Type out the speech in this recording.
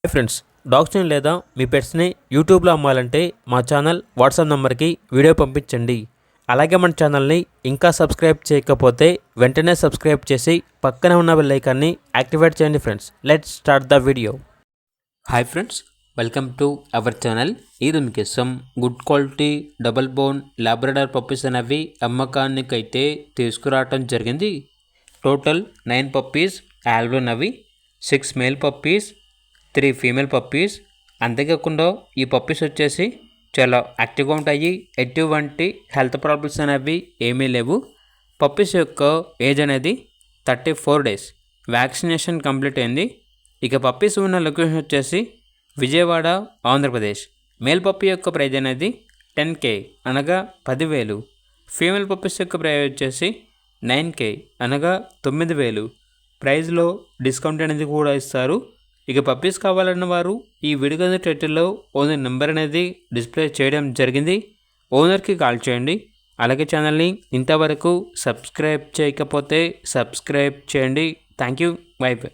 Hi friends, డాగ్స్ని లేదా మీ పెట్స్ని యూట్యూబ్లో అమ్మాలంటే మా ఛానల్ వాట్సాప్ నెంబర్కి వీడియో పంపించండి. అలాగే మన ఛానల్ని ఇంకా సబ్స్క్రైబ్ చేయకపోతే వెంటనే సబ్స్క్రైబ్ చేసి పక్కనే ఉన్న బెల్ ఐకాన్ని యాక్టివేట్ చేయండి. Friends, let's start the video. Hi friends, welcome to our channel. ఇది మీకోసం good quality double bone Labrador puppies అనేవి అమ్మకానికైతే తీసుకురావటం జరిగింది. టోటల్ 9 పప్పీస్ ఆల్బోనవి, 6 మేల్ పప్పీస్, 3 ఫీమేల్ పప్పీస్. అంతేకాకుండా ఈ పప్పీస్ వచ్చేసి చాలా యాక్టివ్గా ఉంటాయి. ఎటువంటి హెల్త్ ప్రాబ్లమ్స్ అనేవి ఏమీ లేవు. పప్పీస్ యొక్క ఏజ్ అనేది 34 డేస్. వ్యాక్సినేషన్ కంప్లీట్ అయింది. ఇక పప్పీస్ ఉన్న లొకేషన్ వచ్చేసి విజయవాడ, ఆంధ్రప్రదేశ్. మేల్ పప్పీ యొక్క ప్రైజ్ అనేది 10K అనగా 10,000. ఫీమేల్ పప్పీస్ యొక్క ప్రైజ్ వచ్చేసి 9K అనగా 9,000. ప్రైజ్లో డిస్కౌంట్ అనేది కూడా ఇస్తారు. ఇక పప్పీస్ కావాలన్న వారు ఈ వీడియో టైటిల్లో ఓనర్ నెంబర్ అనేది డిస్ప్లే చేయడం జరిగింది. ఓనర్కి కాల్ చేయండి. అలాగే ఛానల్ని ఇంతవరకు సబ్స్క్రైబ్ చేయకపోతే సబ్స్క్రైబ్ చేయండి. Thank you. By by.